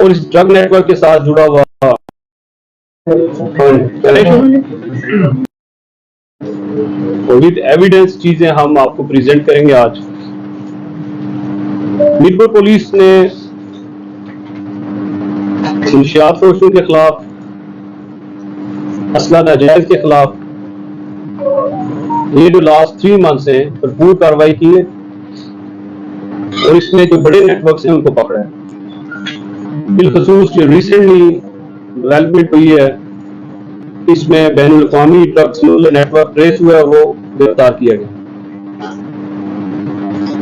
और इस drug network के साथ जुड़ा हुआ विद एविडेंस चीजें हम आपको प्रेजेंट करेंगे आज। मीरपुर पुलिस ने मुंशियात फरोशों के खिलाफ, असला नाजायज के खिलाफ ये जो लास्ट 3 मंथ से भरपूर कार्रवाई की है और इसमें जो बड़े नेटवर्क्स हैं उनको पकड़ा है। बिलखसूस जो रिसेंटली डेवलपमेंट हुई है, इसमें बैनुल अक़वामी ड्रग स्मगलर नेटवर्क ट्रेस हुआ है, वो गिरफ्तार किया गया।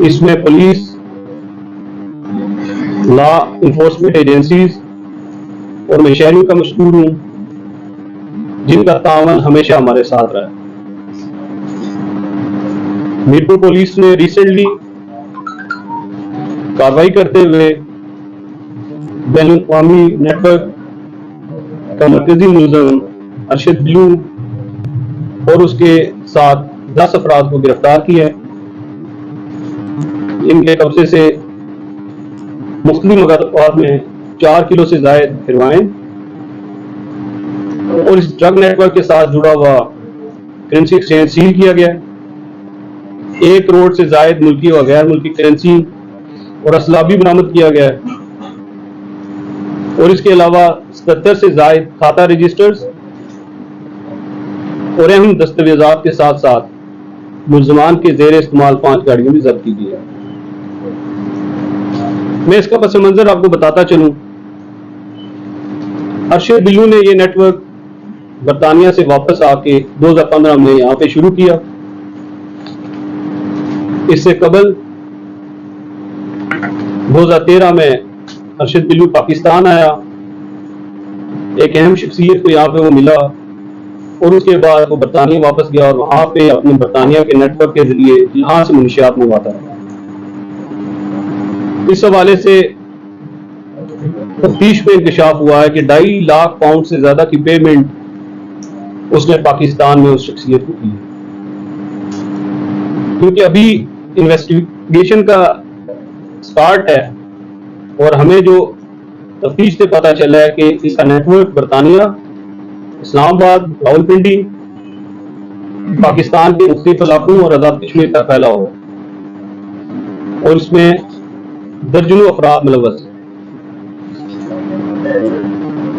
इसमें पुलिस, लॉ इन्फोर्समेंट एजेंसीज और मैं शहरियों का मशहूर हूं जिनका तावन हमेशा हमारे साथ रहा है। मीरपुर पुलिस ने रिसेंटली कार्रवाई करते हुए बैनुल अक़वामी नेटवर्क का मरकजी मुलज़िम अरशद बिल्लू और उसके साथ 10 अफराद को गिरफ्तार किया है। इनके कब्जे से मुख्तलिफ मकामात में 4 किलो से ज़ायद हेरोइन और इस ड्रग नेटवर्क के साथ जुड़ा हुआ करेंसी एक्सचेंज सील किया गया है। 1 करोड़ से ज़ायद मुल्की और गैर मुल्की करेंसी और असला भी बरामद किया गया है और इसके अलावा 77 से ज़ायद खाता रजिस्टर्स और अहम दस्तावेजात के साथ साथ मुलजमान के जेर इस्तेमाल 5 गाड़ियां भी जब्त की गई है। मैं इसका पस मंजर आपको बताता चलूं। अरशद बिल्लू ने यह नेटवर्क बरतानिया से वापस आके 2015 में यहाँ पे शुरू किया। इससे कबल 2013 में अरशद बिल्लू पाकिस्तान आया, एक अहम शख्सियत को यहाँ पे वो मिला और उसके बाद वो बरतानिया वापस गया और वहां पे अपने बरतानिया के नेटवर्क के जरिए यहाँ से मुंशियात मंगवाता है। इस हवाले से तफ्तीश में इंकशाफ हुआ है कि 2.5 लाख पाउंड से ज्यादा की पेमेंट उसने पाकिस्तान में उस शख्सियत को की। क्योंकि अभी इन्वेस्टिगेशन का स्टार्ट है और हमें जो तफ्तीश से पता चला है कि इसका नेटवर्क बरतानिया, इस्लामाबाद, रावलपिंडी, पाकिस्तान के मुख्तलिफ इलाकों और आजाद कश्मीर तक फैला हुआ और इसमें दर्जनों अफराद मुलव्वस हैं।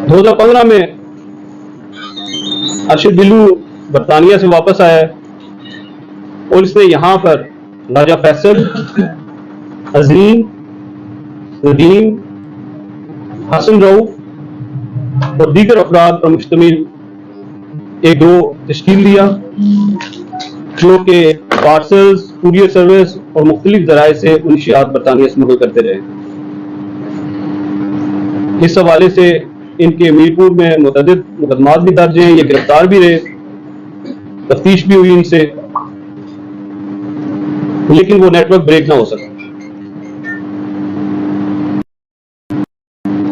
2015 में अरशद बिल्लू बरतानिया से वापस आया और इसने यहाँ पर राजा फैसल, अजीम, नदीम, हसन रऊफ और दीगर अफराद पर मुश्तमिल एक ग्रोह तश्कील दिया जो कि पार्सल्स, कुरियर सर्विस और मुख्तलिफ जराए से मुंशियात बरतानिया स्मगल करते रहे। इस हवाले से इनके मीरपुर में मुतअद्दिद मुकदमात भी दर्ज हैं, ये गिरफ्तार भी रहे, तफ्तीश भी हुई इनसे, लेकिन वो नेटवर्क ब्रेक ना हो सका।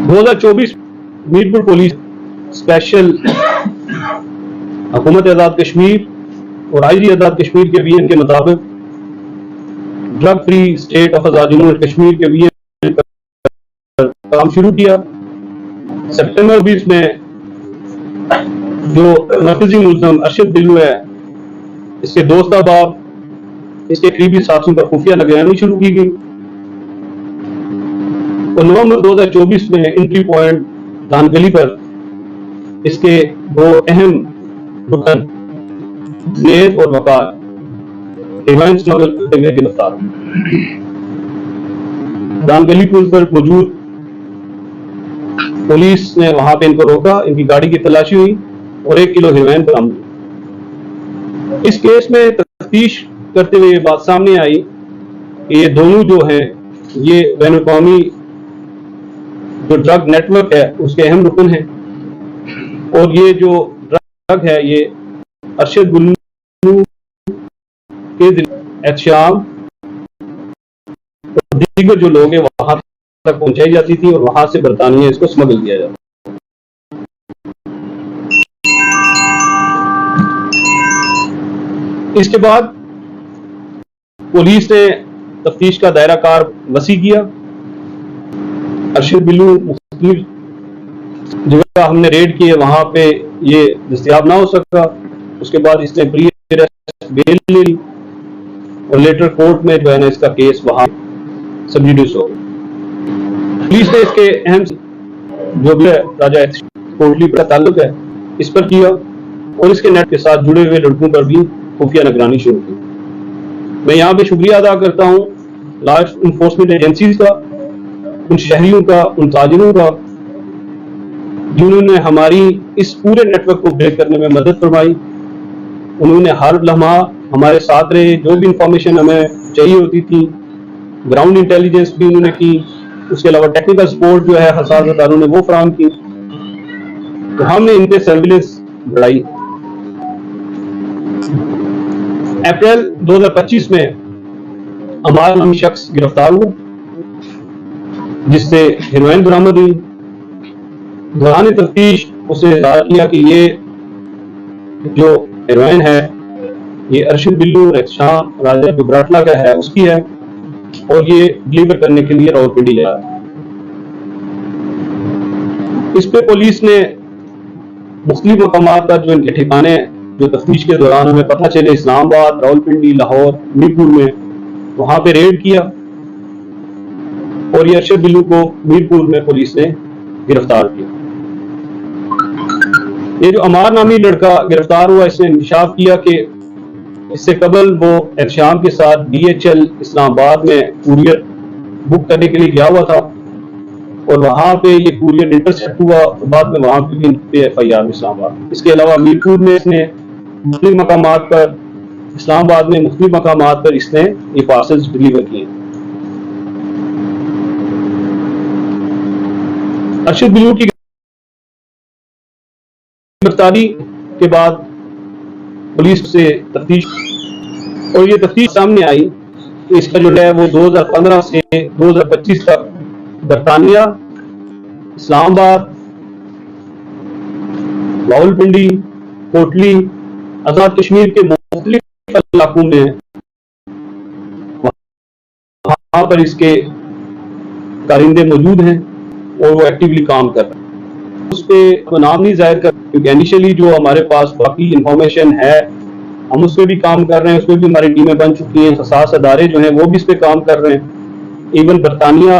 2024 मीरपुर पुलिस स्पेशल हुकूमत आजाद कश्मीर और आईजी आजाद कश्मीर के विजन के मुताबिक ड्रग फ्री स्टेट ऑफ आजाद जम्मू कश्मीर के विजन पर काम शुरू किया। सितंबर 20 में जो मरकजी मुलज़िम अरशद बिल्लू है, इसके दोस्त अहबाब, इसके करीबी साथियों पर खुफिया निगरानी शुरू की गई और नवंबर 2024 में एंट्री पॉइंट दानगली पर इसके 2 अहम रुकन जुनैद और वकार हेरोइन स्मगल करते हुए गिरफ्तार हुए। दानगली पुल पर मौजूद पुलिस ने वहां पे इनको रोका, इनकी गाड़ी की तलाशी हुई और 1 किलो हेरोइन बरामद हुई। इस केस में तफ्तीश करते हुए ये बात सामने आई कि ये दोनों जो हैं ये बैनुल अक़वामी जो ड्रग नेटवर्क है उसके अहम रुकन हैं और ये जो ड्रग है ये अरशद बिल्लू के एहतशाम और दीगर जो लोग हैं वहां तक पहुंचाई जाती थी और वहां से बरतानिया इसको स्मगल किया जाता। इसके बाद पुलिस ने तफ्तीश का दायरा कार वसी किया। अरशद बिल्लू मुख्तलिफ जगह हमने रेड किए, वहां पे ये दस्तयाब ना हो सका। उसके बाद इसने प्री अरेस्ट बेल ले ली और लेटर कोर्ट में जो है ना इसका केस वहां सब जुडिस हो गया। पुलिस ने इसके अहम जो भी है राजा कोटली का ताल्लुक है इस पर किया और इसके नेट के साथ जुड़े हुए लड़कों पर भी खुफिया निगरानी शुरू की। मैं यहाँ पे शुक्रिया अदा करता हूँ लॉ इन्फोर्समेंट एजेंसीज का, उन शहरियों का, उन ताजिरों का जिन्होंने हमारी इस पूरे नेटवर्क को ब्रेक करने में मदद फरमाई। उन्होंने हर लम्हा हमारे साथ रहे, जो भी इंफॉर्मेशन हमें चाहिए होती थी ग्राउंड इंटेलिजेंस भी उन्होंने की, उसके अलावा टेक्निकल सपोर्ट जो है हसास अदारों ने वो फराहम की। तो हमने इनके सर्विलेंस बढ़ाई। अप्रैल 2025 में अमाल नामी शख्स गिरफ्तार हुआ जिससे हेरोइन बरामद हुई। दौरान तफ्तीश उसे इज़हार किया कि ये जो हेरोइन है ये अरशद बिल्लू और एहसाम राजा जो ब्राटला का है उसकी है और ये डिलीवर करने के लिए रावलपिंडी जा रहा है। इस पे पुलिस ने मुख्तलिफ मकामात पर जो इनके ठिकाने जो तफ्तीश के दौरान हमें पता चले इस्लामाबाद, रावलपिंडी, लाहौर, मीरपुर में, वहां पे रेड किया और ये अरशद बिल्लू को मीरपुर में पुलिस ने गिरफ्तार किया। ये जो अमार नामी लड़का गिरफ्तार हुआ इसने इंकशाफ किया कि इससे कबल वो एहसाम के साथ DHL इस्लामाबाद में कुरियर बुक करने के लिए गया हुआ था और वहां पे ये कुरियर इंटरसेप्ट हुआ, बाद में वहां पे भी FIR इस्लामाबाद। इसके अलावा मीरपुर में इसने मुख्तलिफ मकामात पर, इस्लामाबाद में मुख्तलिफ मकामात पर इसने ये पार्सल्स डिलीवर किए। अरशद बिल्लू की गिरफ्तारी के बाद पुलिस से तफ्तीश और ये तफ्तीश सामने आई तो इसका जो है वो 2015 से 2025 तक बरतानिया, इस्लामाबाद, रावलपिंडी, कोटली, आजाद कश्मीर के मुख्तलिफ इलाकों में वहां पर इसके कारिंदे मौजूद हैं और वो एक्टिवली काम कर रहे हैं। उस पर नाम नहीं जाहिर कर क्योंकि इनिशियली जो हमारे पास बाकी इंफॉर्मेशन है हम उस पर भी काम कर रहे हैं, उस पर भी हमारी टीमें बन चुकी हैं, हसास अदारे जो हैं वो भी इस पर काम कर रहे हैं। इवन बरतानिया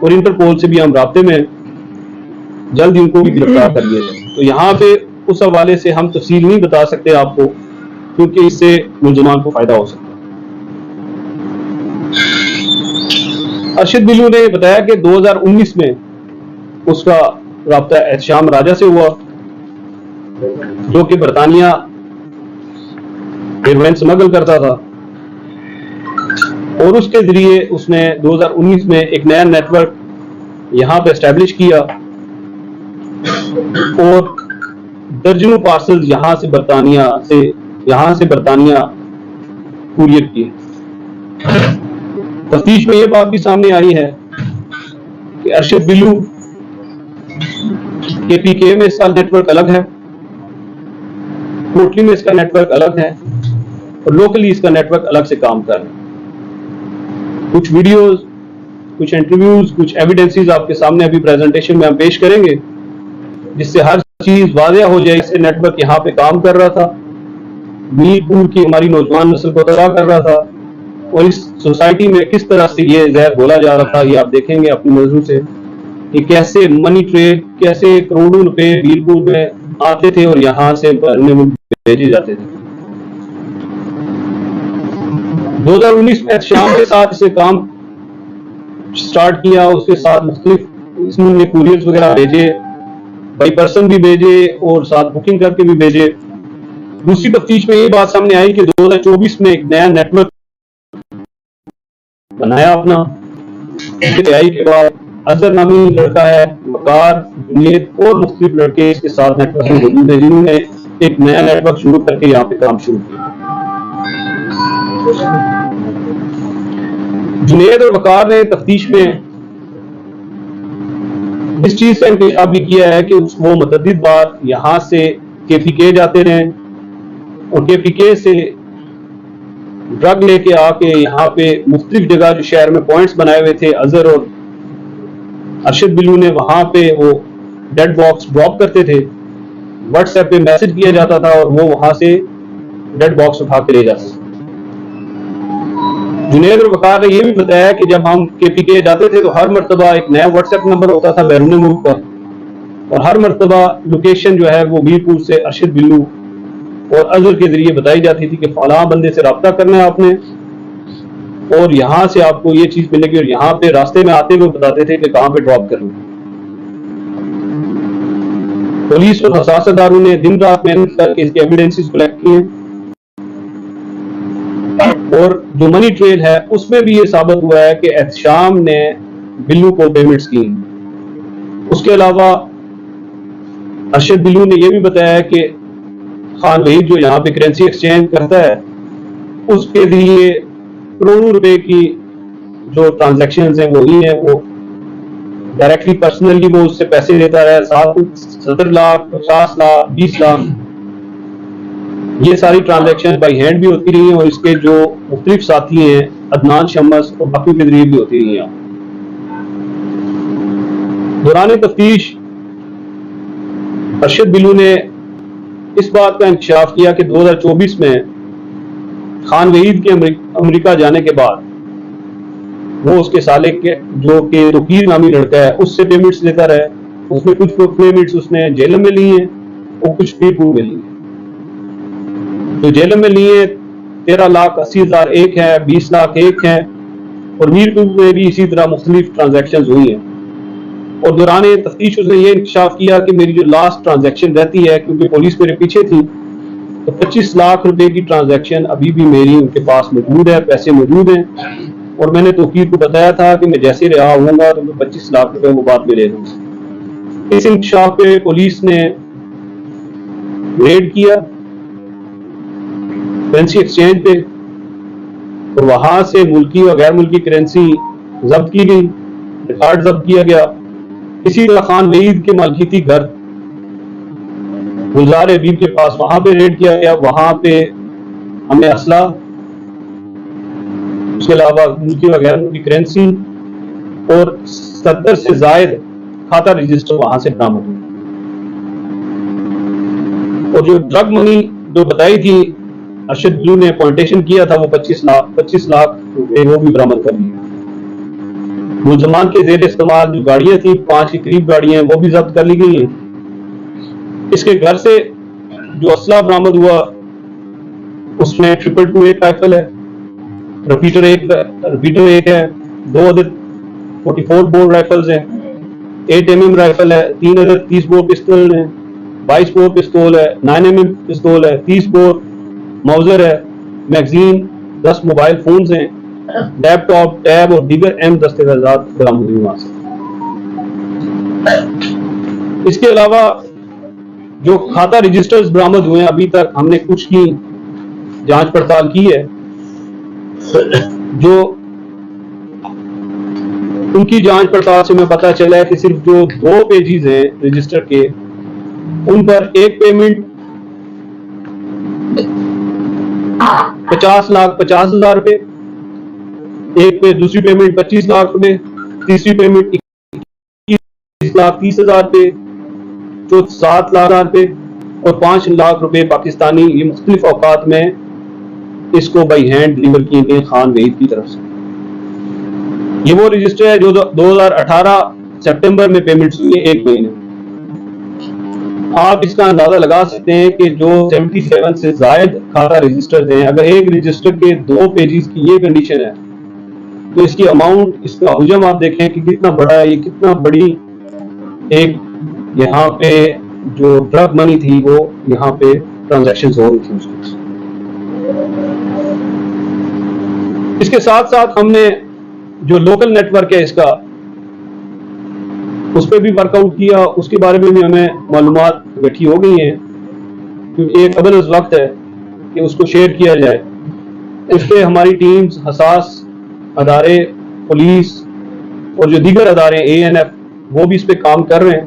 और इंटरपोल से भी हम राब्ते में, जल्द इनको भी गिरफ्तार कर लिया जाए। तो यहाँ पे उस हवाले से हम तफसील नहीं बता सकते आपको क्योंकि इससे मुलजमान को फायदा हो सकता है। अरशद बिल्लू ने बताया कि 2019 में उसका राब्ता एहसाम राजा से हुआ जो कि बरतानिया हेरोइन स्मगल करता था और उसके जरिए उसने 2019 में एक नया नेटवर्क यहां पे एस्टेब्लिश किया और दर्जनों पार्सल यहां से बरतानिया कुरियर किए। तफ्तीश में यह बात भी सामने आई है कि अरशद बिल्लू KPK में इसका नेटवर्क अलग है, कोटली में इसका नेटवर्क अलग है और लोकली इसका नेटवर्क अलग से काम कर रहा है। कुछ वीडियोस, कुछ इंटरव्यूज, कुछ एविडेंसेस आपके सामने अभी प्रेजेंटेशन में हम पेश करेंगे जिससे हर चीज वाज़ेह हो जाए। इससे नेटवर्क यहाँ पे काम कर रहा था, मीरपुर की हमारी नौजवान नस्ल को तबाह कर रहा था और इस सोसाइटी में किस तरह से ये जहर बोला जा रहा था ये आप देखेंगे अपनी नजरों से कि कैसे मनी ट्रेड, कैसे करोड़ों रुपए मीरपुर में आते थे और यहाँ से भरने में भेजे जाते थे। 2019 में शाम के साथ इसे काम स्टार्ट किया, उसके साथ मुख्तलिफ इसमें कुरियर्स वगैरह भेजे, बाई पर्सन भी भेजे और साथ बुकिंग करके भी भेजे। दूसरी तफ्तीश में ये बात सामने आई कि 2024 में एक नया नेटवर्क बनाया अपना। आई के बाद अजहर नामी लड़का है, वकार, जुनेद और मुख्तलिफ लड़के इसके साथ नेटवर्क में मौजूद है जिन्होंने एक नया नेटवर्क शुरू करके यहाँ पे काम शुरू किया। जुनेद और वकार ने तफ्तीश में इस चीज का इंतजाम भी किया है कि वो मुतअद्दिद बार यहाँ से KPK जाते रहे और KPK से ड्रग लेके आके यहाँ पे मुख्तलिफ जगह जो शहर में पॉइंट्स बनाए हुए थे अजहर और अरशद बिल्लू ने वहां पे वो डेड बॉक्स ड्रॉप करते थे, व्हाट्सएप पे मैसेज किया जाता था और वो वहां से डेड बॉक्स उठा के ले जाते थे। जुनेद और वकार ने यह भी बताया कि जब हम KPK जाते थे तो हर मरतबा एक नया व्हाट्सएप नंबर होता था बैरून मुल्क पर, और हर मरतबा लोकेशन जो है वो मीरपुर से अरशद बिल्लू और अजहर के जरिए बताई जाती थी कि फलां बंदे से रब्ता करना है आपने और यहाँ से आपको ये चीज मिलेगी, और यहाँ पे रास्ते में आते हुए बताते थे कि कहाँ पे ड्रॉप करना। पुलिस और हसास अदारों ने दिन रात मेहनत करके इसके एविडेंसेस कलेक्ट किए, और जो मनी ट्रेल है उसमें भी ये साबित हुआ है कि एहतशाम ने बिल्लू को पेमेंट्स की। उसके अलावा अरशद बिल्लू ने यह भी बताया कि खान वहीद जो यहाँ पे करेंसी एक्सचेंज करता है उसके लिए करोड़ों रुपए की जो ट्रांजैक्शंस हैं वो ही है, वो डायरेक्टली पर्सनली वो उससे पैसे लेता है, 70 लाख 50 लाख 20 लाख, ये सारी ट्रांजैक्शन बाई हैंड भी होती रही हैं, और इसके जो मुख्तलिफ साथी हैं अदनान शम्स और बाकी के जरिए भी होती रही हैं। दौरान तफ्तीश अरशद बिल्लू ने इस बात का इंकशाफ किया कि 2024 में खान वहीद के अमेरिका जाने के बाद वो उसके साले के जो कि तोकीर नामी लड़का है उससे पेमेंट्स लेता रहा। उसमें कुछ पेमेंट्स उसने जेल में ली हैं और कुछ मीरपुर में ली हैं। तो जेल में लिए 13,80,000 एक है, 20 लाख एक है, और मीरपुर में भी इसी तरह मुख्तलिफ ट्रांजैक्शन हुई हैं। और दौरान तफ्तीश उसने ये इंकशाफ किया कि मेरी जो लास्ट ट्रांजैक्शन रहती है, क्योंकि पुलिस मेरे पीछे थी, तो 25 लाख रुपए की ट्रांजैक्शन अभी भी मेरी उनके पास मौजूद है, पैसे मौजूद हैं, और मैंने तौकीर को बताया था कि मैं जैसे रहा होऊंगा तो मैं 25 लाख रुपए वो बाद में ले लूंगा। इस इंकशाफ पे पुलिस ने रेड किया करेंसी एक्सचेंज पे, और वहां से मुल्की और गैर मुल्की करेंसी जब्त की गई, रिकॉर्ड जब्त किया गया। इसी तरह खान वहीद के मालकीती घर गुलजार हबीब के पास वहां पे रेड किया गया, वहां पे हमें असला, उसके अलावा मुल्की और गैर मुल्की करेंसी और 70 से जायद खाता रजिस्टर वहां से बरामद हुए। और जो ड्रग मनी जो बताई थी अरशद बिल्लू ने अपॉइंटेशन किया था वो 25 लाख रुपए वो भी बरामद कर लिए। मुलजमान के जेर इस्तेमाल जो गाड़ियां थी 5 के करीब गाड़ियां वो भी जब्त कर ली गई हैं। इसके घर से जो असला बरामद हुआ उसमें 222 राइफल है, रिपीटर एक है, 2 अदद 44 बोर राइफल्स हैं, 8 mm राइफल है, 3 अदद 30 बोर पिस्तौल है, 22 बोर पिस्तौल है, 9 mm पिस्तौल है, 30 बोर माउजर है, मैगजीन, 10 मोबाइल फोन्स हैं, लैपटॉप, टैब और दीगर अहम दस्तावेजात बरामद हुई वहां से। इसके अलावा जो खाता रजिस्टर्स बरामद हुए हैं, अभी तक हमने कुछ की जांच पड़ताल की है, जो उनकी जांच पड़ताल से हमें पता चला है कि सिर्फ जो 2 पेजेस हैं रजिस्टर के, उन पर एक पेमेंट 50,50,000 रुपए, एक पे दूसरी पेमेंट 25 लाख रुपए, तीसरी पेमेंट 21,30,000 रुपए, चौथ 7 लाख रुपए और 5 लाख रुपए पाकिस्तानी, ये मुख्तलिफ औकात में इसको बाई हैंड डिलीवर किए गए खान वहीद की तरफ से। ये वो रजिस्टर है जो 2018 सितंबर में पेमेंट्स हुई है, 1 महीने। आप इसका अंदाजा लगा सकते हैं कि जो 77 से जायद खाता रजिस्टर हैं, अगर एक रजिस्टर के 2 पेजेस की ये कंडीशन है तो इसकी अमाउंट, इसका हुजम आप देखें कि कितना बड़ा है, ये कितना बड़ी एक यहाँ पे जो ड्रग मनी थी वो यहाँ पे ट्रांजैक्शंस हो रही थी उसकी। इसके साथ साथ हमने जो लोकल नेटवर्क है इसका, उस पर भी वर्कआउट किया, उसके बारे में भी हमें मालूमात इकट्ठी हो गई हैं, क्योंकि एक अबल वक्त है कि उसको शेयर किया जाए। इस पर हमारी टीम्स, हसास अदारे, पुलिस और जो दीगर अदारे ANF वो भी इस पर काम कर रहे हैं,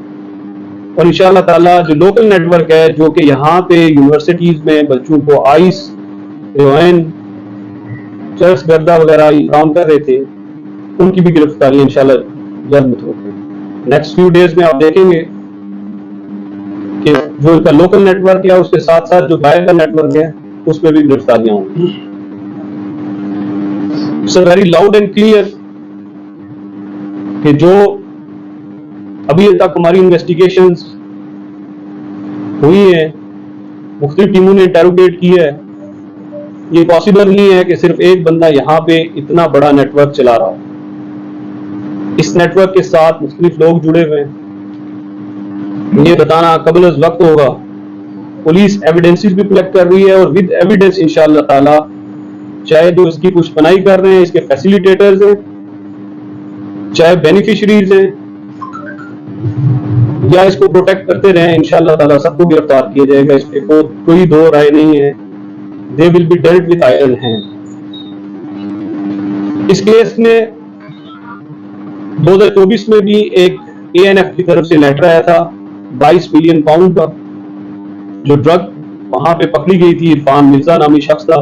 और इंशाअल्लाह ताला जो लोकल नेटवर्क है जो कि यहाँ पे यूनिवर्सिटीज में बच्चों को आइस, हेरोइन, चरस गर्दा वगैरह काम कर रहे थे, उनकी भी गिरफ्तारी इंशाअल्लाह जल्द होगी। नेक्स्ट फ्यू डेज में आप देखेंगे कि जो इनका लोकल नेटवर्क है उसके साथ साथ जो बाहर का नेटवर्क है उसमें भी गिरफ्तारियां होंगी। It's very loud and clear कि जो अभी तक हमारी इन्वेस्टिगेशंस हुई है, मुख्तलिफ टीमों ने इंटेरोगेट की है, ये पॉसिबल नहीं है कि सिर्फ एक बंदा यहाँ पे इतना बड़ा नेटवर्क चला रहा हो। इस नेटवर्क के साथ मुख्तलिफ लोग जुड़े हुए हैं। ये बताना कबल अज़ वक्त होगा। पुलिस एविडेंसेस भी कलेक्ट कर रही है और विद एविडेंस इंशाअल्लाह ताला, चाहे जो इसकी कुछ बनाई कर रहे हैं, इसके फैसिलिटेटर्स हैं, चाहे बेनिफिशरीज हैं, या इसको प्रोटेक्ट करते रहे, इंशाअल्लाह ताला सबको गिरफ्तार किया जाएगा। इस पे कोई दो राय नहीं है। They will be dealt with iron hand. इस केस में 2024 में भी एक ANF की तरफ से लेटर आया था 22 मिलियन पाउंड का, जो ड्रग वहां पे पकड़ी गई थी। इरफान मिर्जा नामी शख्स था,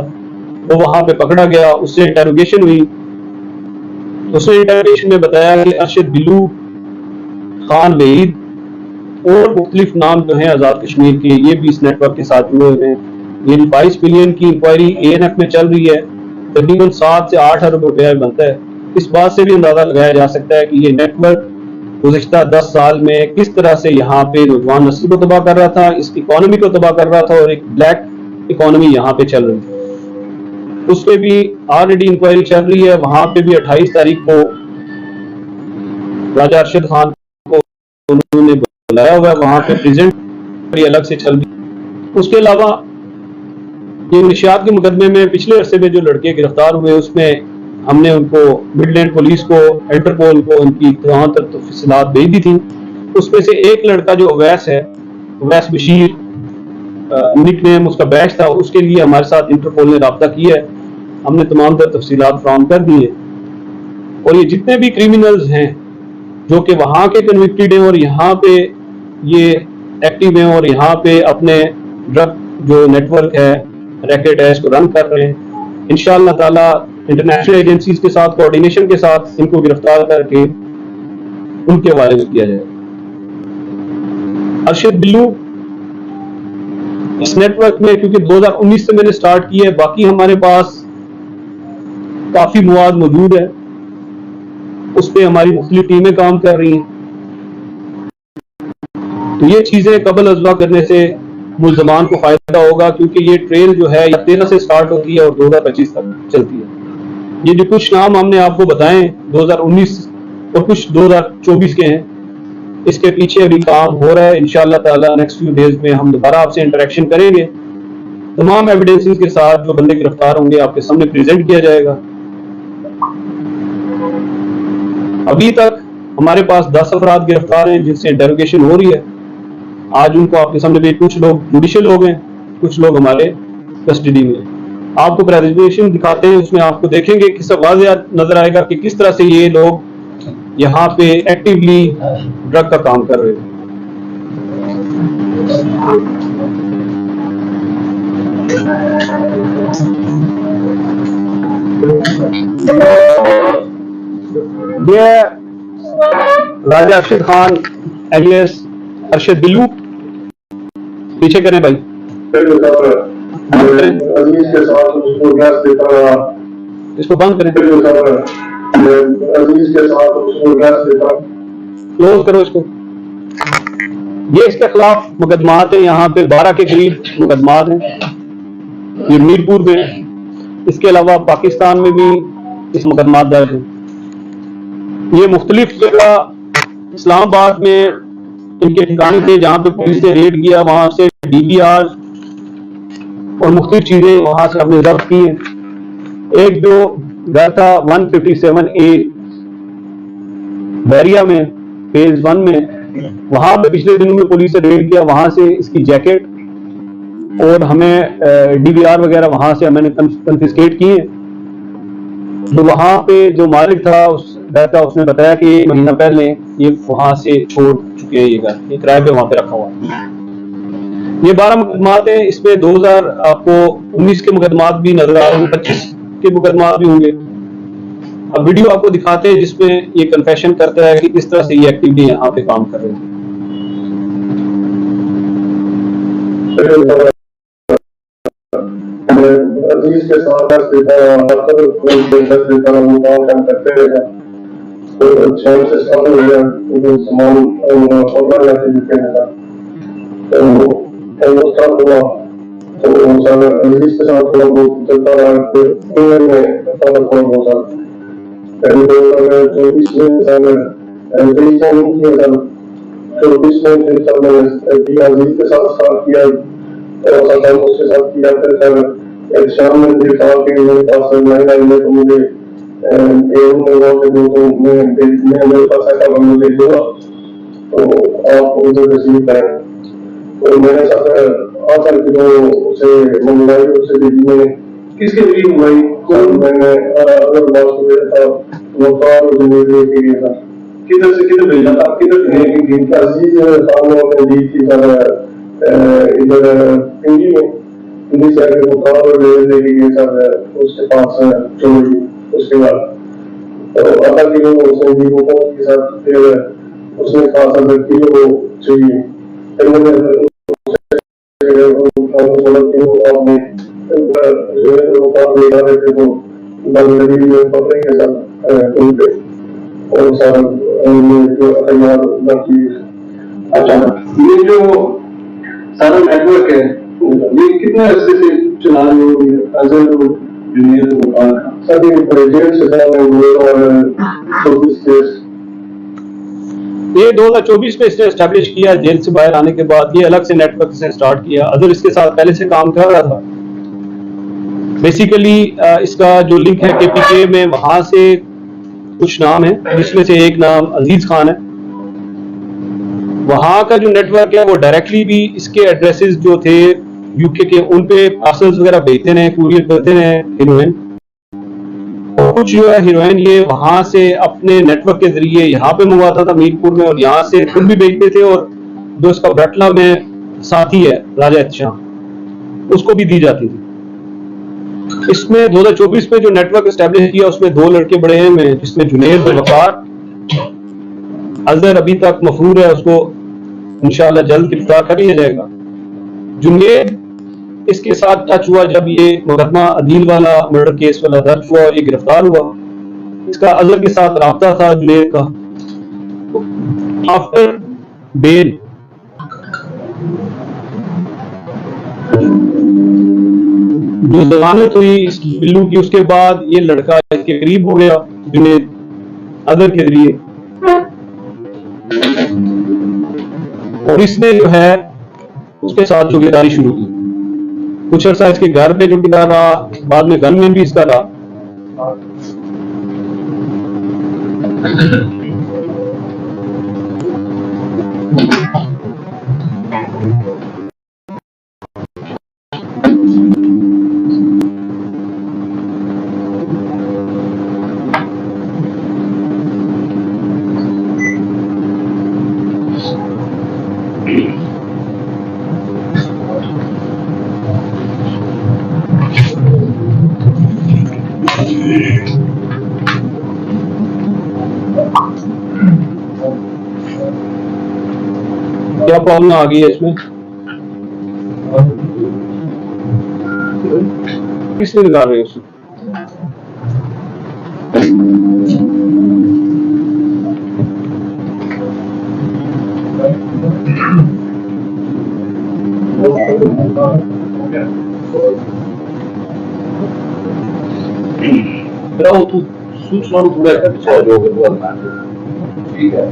वो वहां पे पकड़ा गया, उससे इंटरोगेशन हुई। उसने इंटरोगेशन में बताया कि अरशद बिल्लू, खान वहीद और मुख्तलिफ नाम जो हैं आजाद कश्मीर के, ये भी इस नेटवर्क के साथ जुड़े हुए हैं। ये 22 मिलियन की इंक्वायरी ANF में चल रही है, तकरीबन 7 से 8 अरब रुपया बनता है। इस बात से भी अंदाजा लगाया जा सकता है कि ये नेटवर्क गुज़िश्ता 10 साल में किस तरह से यहाँ पे नौजवान नस्ल को तबाह कर रहा था, इस इकोनॉमी को तबाह कर रहा था, और एक ब्लैक इकोनॉमी यहाँ पे चल रही थी। उस पर भी ऑलरेडी इंक्वायरी चल रही है। वहां पे भी 28 तारीख को राजा अरशद खान को उन्होंने बुलाया हुआ है, वहां पे प्रेजेंट अलग से चल रही है। उसके अलावा ये नशियात के मुकदमे में पिछले अरसे में जो लड़के गिरफ्तार हुए, उसमें हमने उनको मिडलैंड पुलिस को, इंटरपोल को उनकी तमाम तफसीलात भेज दी थी। उसमें से एक लड़का जो अवैस है, अवैस बशीर निकनेम उसका बैच था, उसके लिए हमारे साथ इंटरपोल ने राब्ता किया है। हमने तमाम तफसीलात फ्राहम कर दी है। और ये जितने भी क्रिमिनल्स हैं जो कि वहां के कन्विक्टेड हैं और यहाँ पे ये एक्टिव हैं और यहाँ पे अपने ड्रग जो नेटवर्क है, रैकेट है, इसको रन कर रहे हैं, इंशाअल्लाह ताला इंटरनेशनल एजेंसीज के साथ कोऑर्डिनेशन के साथ इनको गिरफ्तार करके उनके हवाले में किया जाए। अरशद बिल्लू इस नेटवर्क में, क्योंकि 2019 से मैंने स्टार्ट किया है, बाकी हमारे पास काफी मवाद मौजूद है, उस पर हमारी मुख्तलिफ टीमें काम कर रही हैं। तो ये चीजें कबल अज़वा करने से मुल्ज़मान को फायदा होगा, क्योंकि ये ट्रेल जो है 13 से स्टार्ट होती है और 2025 तक चलती है। ये जो कुछ नाम हमने आपको बताए 2019 और कुछ 2024 के हैं, इसके पीछे अभी काम हो रहा है। इंशाअल्लाह ताला नेक्स्ट फ्यू डेज में हम दोबारा आपसे इंटरेक्शन करेंगे। तमाम एविडेंसेस के साथ जो बंदे गिरफ्तार होंगे आपके सामने प्रेजेंट किया जाएगा। अभी तक हमारे पास 10 अफराद गिरफ्तार हैं जिनसे इंटरोगेशन हो रही है। आज उनको आपके सामने भी, कुछ लोग जुडिशियल लोग हैं, कुछ लोग हमारे कस्टडी में। आपको प्रेजेंटेशन दिखाते हैं, उसमें आपको देखेंगे कि सब वाज़ेह नजर आएगा कि किस तरह से ये लोग यहाँ पे एक्टिवली ड्रग का काम कर रहे हैं। ये राजा अरशद खान एलियस अरशद बिल्लू, पीछे करें भाई, इसको बंद करें, क्लोज करो इसको। ये इसके खिलाफ मुकदमात है, यहाँ पे 12 के करीब मुकदमात हैं ये मीरपुर में। इसके अलावा पाकिस्तान में भी इस मुकदमात दर्ज हैं। ये मुख्तलिफ जगह, इस्लामाबाद में इनके ठिकाने थे जहाँ पे पुलिस ने रेड किया, वहां से DVR और मुख्तलिफ चीजें वहां से हमने जब्त की हैं। एक जो घर था 157A बैरिया में फेज 1 में, वहां पे पिछले दिनों में पुलिस ने रेड किया, वहां से इसकी जैकेट और हमें DVR वगैरह वहां से मैंने कंफिस्केट किए। तो वहां पे जो मालिक था उस घर का, उसने बताया कि 1 महीना पहले ये वहां से छोड़ चुके हैं, ये घर ये किराए पे वहां पे रखा हुआ है। ये 12 मुकदमात हैं, इसमें 2000 आपको 19 के मुकदमात भी नजर आ रहे हैं, 25 के मुकदमात भी होंगे। अब वीडियो आपको दिखाते हैं जिसमें ये कन्फेशन करता है कि किस तरह से ये एक्टिविटी यहाँ पे काम कर रहे थे। अजीज के साथ करते हैं तो चैन से सामने हो गया सामान ऑर्डर या फिर तो हुआ तो अजीज के साथ थोड़ा बहुत चलता रहा फिर इंग्लैंड में थोड़ा बहुत सारा 24 में फिर सर मैंने अजीज के साथ स्टार्ट किया और उसके साथ किया फिर सर शाम में देखा कि मेरे पास लाइन आई है तो मुझे मेरे पास ऐसा मुझे हुआ तो आप उधर रिसीव करें तो मेरे साथ 8 किलो उसे मंगवाई उसे भेजी किसके लिए मंगवाई मैंने अगर बात हुए था वो कार डिलीवरी के लिए था किधर से किधर भेजना था किधर अजीज सामने में दी थी सर इधर हिंदी में हिंदी से आगे वो कार डिलीवरी के लिए सर उसके पास चोरी उसके बाद तो 8 किलो उसने दी वो के साथ फिर उसने कहा था किलो चाहिए फिर मैंने अच्छा ये जो सारा नेटवर्क है ये कितने अर्से से चला रहे हो सभी प्रेजेंट ये 2024 में इसने एस्टैब्लिश किया जेल से बाहर आने के बाद ये अलग से नेटवर्क से स्टार्ट किया। अजहर इसके साथ पहले से काम कर रहा था। बेसिकली इसका जो लिंक है केपीके में वहां से कुछ नाम है जिसमें से एक नाम अजीज खान है। वहां का जो नेटवर्क है वो डायरेक्टली भी इसके एड्रेसेस जो थे यूके के उन पे पार्सल्स वगैरह भेजते रहे कुरियर करते रहे हीरोइन। कुछ जो है हीरोइन ये वहां से अपने नेटवर्क के जरिए यहाँ पे मंगवाता था मीरपुर में और यहाँ से खुद भी भेजते थे और जो उसका बटला में साथी है राजा शाह उसको भी दी जाती थी। इसमें 2024 में जो नेटवर्क एस्टैब्लिश किया उसमें 2 लड़के बड़े हैं जिसमें जुनेद और वकार। अजहर अभी तक मफरूर है उसको इंशाल्लाह जल्द गिरफ्तार कर लिया जाएगा। जुनेद इसके साथ टच हुआ जब ये मुकदमा अदील वाला मर्डर केस वाला दर्ज हुआ और ये गिरफ्तार हुआ। इसका अजहर के साथ राब्ता था जुनेद का। आफ्टर बेल जो जमानत हुई इस बिल्लू की उसके बाद ये लड़का इसके करीब हो गया जुनेद अजहर के जरिए और इसने जो है उसके साथ चौकीदारी शुरू की। कुछ अर्सा इसके घर पे चौकीदार रहा, बाद में घर में भी इसका रहा। क्या प्रॉब्लम आ गई है इसमें? किसने निकाल रहे हैं तू सूचना पूरा अच्छा जो ठीक है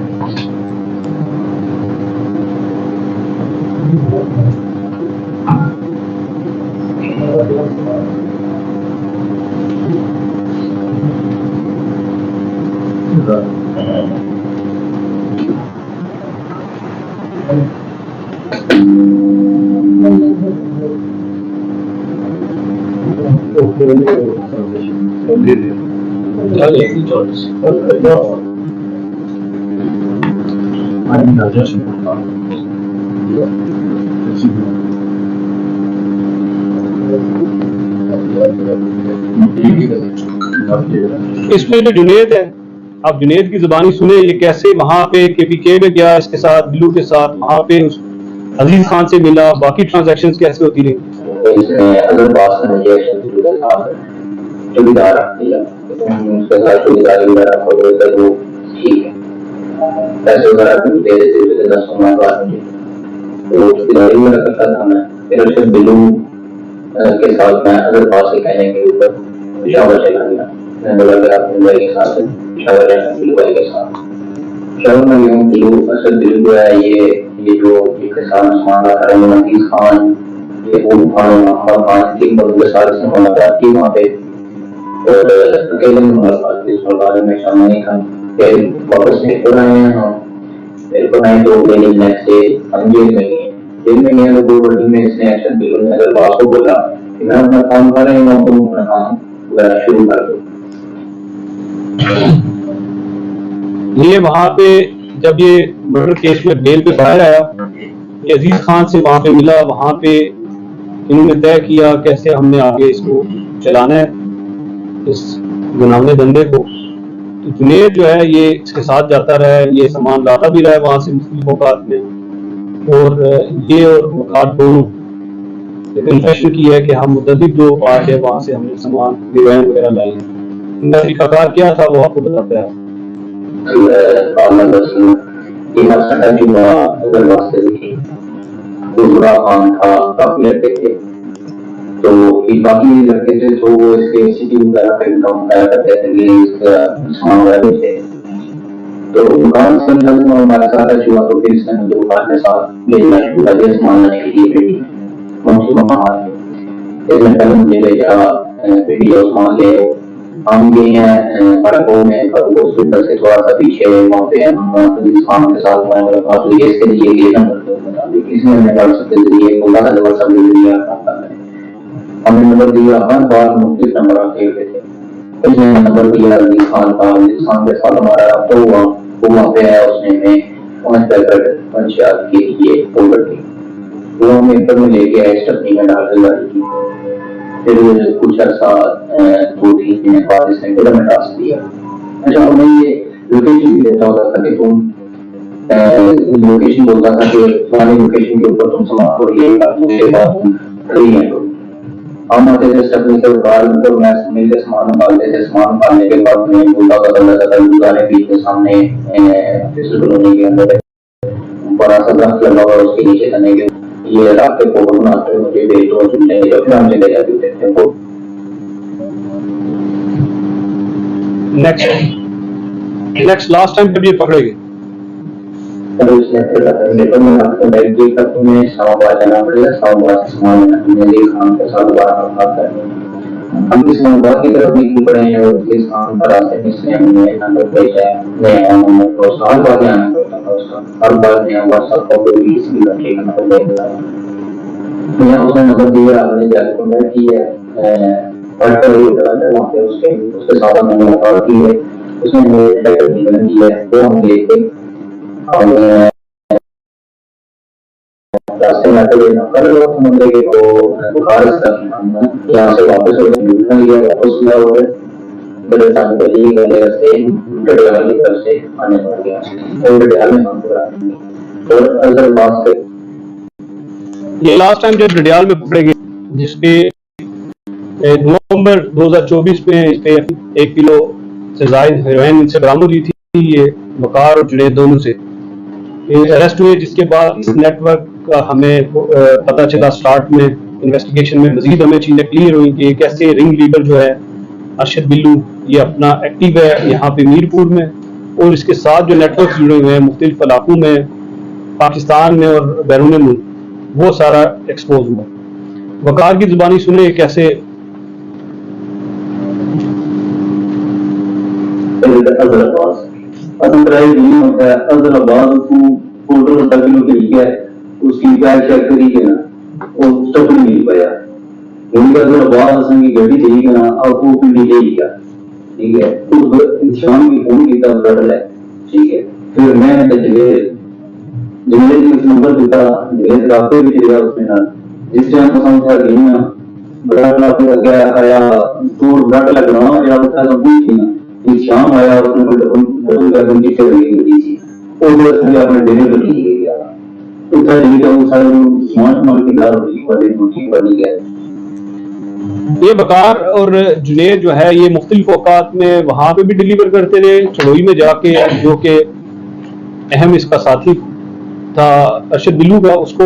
इसमें जो जुनेद है, आप जुनेद की जुबानी सुने, ये कैसे वहां पे केपीके में गया इसके साथ, बिल्लू के साथ, वहां पे उस अजीज खान से मिला, बाकी ट्रांजैक्शंस कैसे होती रही। इसमें अगर बात मुझे चौकीदार उसके साथ चौकीदारी वगैरह तो ठीक है, पैसे वगैरह दे देते 10-15 बार मुझे, तो चौकीदारी वगैरह करता था मैं। फिर उसके बिल्लू के साथ मैं अगर बात से कहने के ऊपर शावर चला गया, मैं बोला कि आप मुंबई के साथ शावर जाना, बिल्लू भाई के साथ शावर में गया। बिल्लू असल बिल्लू जो है ये जो किसान सामान आता है, नतीज खान, ये वो मोहम्मद खान की बंदे सारे से मुलाकात की वहाँ पे, और अकेले में मुलाकात की, इसमें बारे में शामिल नहीं था। फिर वापस निकल आए हैं हम, मेरे को नहीं तो डेली नेक्स्ट डे हम जेल में गए। जेल में गए तो 2 बड़ी में इसने एक्शन बिल्कुल नहीं, अगर बात को बोला कि मैं अपना काम कर रही हूँ, तुम अपना काम वगैरह शुरू कर दो। ये वहां पे जब ये मर्डर केस में बेल पे बाहर आया, ये अजीज खान से वहां पे मिला, वहां पे इन्होंने तय किया कैसे हमने आगे इसको चलाना है, इस गुनाहगार धंधे को। तो जुनेद जो है ये इसके साथ जाता रहा है, ये सामान लाता भी रहा है वहां से मुख्तलिफ औकात में, और ये और वकार दोनों कन्फेशन की है कि हम मुतअद्दिद जो पार्ट है वहां से हमने सामान हेरोइन वगैरह लाई है। इनका तरीकाकार क्या था वो आपको बताता है। तो बाकी लड़के थे जो वो इसके सिटी वगैरह पे काम कराया करते थे, इसका सामान वगैरह थे। तो दुकान से जब हमारे साथ हुआ तो फिर इसने मुझे दुकान के साथ ले जाना शुरू कर दिया सामान लाने के लिए। बेटी इसने पहले मुझे भेजा बेटी और सामान ले, हम गए हैं बड़कों में, हॉस्पिटल से थोड़ा सा पीछे वहाँ पे सामान के साथ मुलाकात हुई। इसके लिए ये नंबर किसी ने डाल सकते जरिए बोला था, नंबर सब लिया हमने नंबर दिया, हर बार मुख्तलिफ नंबर आते हुए थे। उसने नंबर दिया अजीज खान का, अजीज खान के साथ हमारा रब्ता हुआ, वो वहाँ पे आया, उसने हमें पंचायत के लिए फोल्डर की वो हमें ऊपर में लेके आए, स्टपनी में डाल के गाड़ी की। फिर कुछ अर्सा 2-3 महीने बाद इसने फिर हमें टास्क दिया। अच्छा, हमें ये लोकेशन भी देता होता था कि तुम लोकेशन बोलता था कि तुम्हारी लोकेशन के ऊपर तुम समाप्त हो रही है, उसके बाद तुम खड़ी हैं। हम आते थे स्टपनी से बाहर, मतलब मैं मिलकर सामान निकालते थे, सामान निकालने के बाद में बोला गुजारे बीच के सामने कॉलोनी के अंदर बड़ा सा दरख्त लगा हुआ, उसके नीचे करने के ये रात के फोटो बनाते हुए मुझे भेज दो, चुनने के फिर हम चले जाते थे। नेक्स्ट लास्ट टाइम जब ये पकड़े गए उसने फिर तुम्हें इस्लामाबाद जाना पड़ेगा, इस्लामाबाद से सामान खान के साथ बात करनी। हम इस्लामाबाद की तरफ निकल पड़े हैं और इस खान पर रास्ते में इसने हमें नंबर भेजा है, तो साल बाद आना पड़ता था उसका, हर बार नया व्हाट्सएप का कोई 20 घंटे का नंबर देता है। यहाँ उसने नंबर दिया, हमने जाकर कॉन्टैक्ट किया, पढ़कर ही उतरा था वहाँ पे, उसके साथ हमने मुलाकात की है, उसने हमें लेटर निकल दिया है, वो हम लेके रास्ते में आते हुए नंबर समुद्र के तो बुखार यहाँ से वापस वापस हुआ हुआ है, बड़े टाइम पहले ही गले से डडियाल की तरफ से आने लग गया और डडियाल में काम करा और अगर बात करें ये लास्ट टाइम जब डडियाल में पकड़े गए, जिसपे नवंबर 2024 में इस पे 1 किलो से ज्यादा हेरोइन इनसे बरामद हुई थी। ये वकार और जुनेद दोनों से अरेस्ट हुए, जिसके बाद इस नेटवर्क का हमें पता चला स्टार्ट में इन्वेस्टिगेशन में मजीद हमें चीजें क्लियर हुई कि कैसे रिंग लीडर जो है अरशद बिल्लू ये अपना एक्टिव है यहाँ पे मीरपुर में, और इसके साथ जो नेटवर्क जुड़े हुए हैं मुख्तलिफ इलाकों में पाकिस्तान में और बैरून मुल्क, वो सारा एक्सपोज हुआ। वकार की जुबानी सुने कैसे उसकी बैग चेक करी के ना वो स्टफ नहीं मिल पाया, गड्डी चाहिए ना और वो पिंडी चाहिए, ठीक है। उस शाम की फोन की तरफ लड़ रहा है, ठीक है। फिर मैं नंबर दिया, रास्ते भी चलेगा उसमें ना, जिस टाइम को समझा गई ना बड़ा अपने गया आया दूर बड़ा लगना या उसका सब कुछ थी ना ये शाम आया उसने उनकी चली गई थी और उसने अपने डिलीवर की गया उतना डिलीवर वो सारे स्मार्ट मार्केट की दार होती बनी गया। ये बकार और जुनेद जो है ये मुख्तलिफ औकात में वहां पे भी डिलीवर करते रहे, चड़ोई में जाके, जो कि अहम इसका साथी था अरशद बिल्लू का, उसको,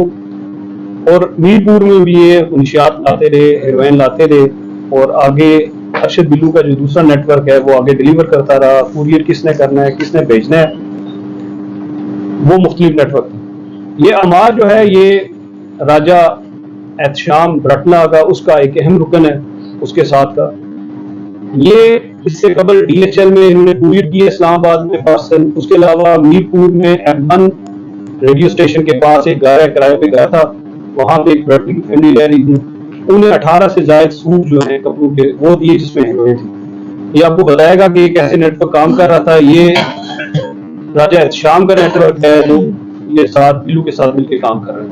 और मीरपुर में भी ये मुंशियात लाते रहे, हेरोइन लाते रहे, और आगे अरशद बिल्लू का जो दूसरा नेटवर्क है वो आगे डिलीवर करता रहा। कुरियर किसने करना है, किसने भेजना है, वो मुख्तलिफ नेटवर्क। ये अमार जो है ये राजा एहतशाम ब्रटला का उसका एक अहम रुकन है उसके साथ का। ये इससे कबल DHL में इन्होंने कुरियर किया इस्लामाबाद में पार्सल। उसके अलावा मीरपुर में M1 रेडियो स्टेशन के पास एक घर है, किराए पे घर था, वहां पे एक ब्रटली की फैमिली रह रही थी। उन्हें 18 से ज्यादा सूट जो है कपड़ों के वो दिए जिसमें हेरोइन थी। ये आपको बताएगा कि एक ऐसे नेटवर्क काम कर रहा था। ये राजा एहतशाम का नेटवर्क है जो ये साथ बिल्लू के साथ मिलकर काम कर रहे हैं।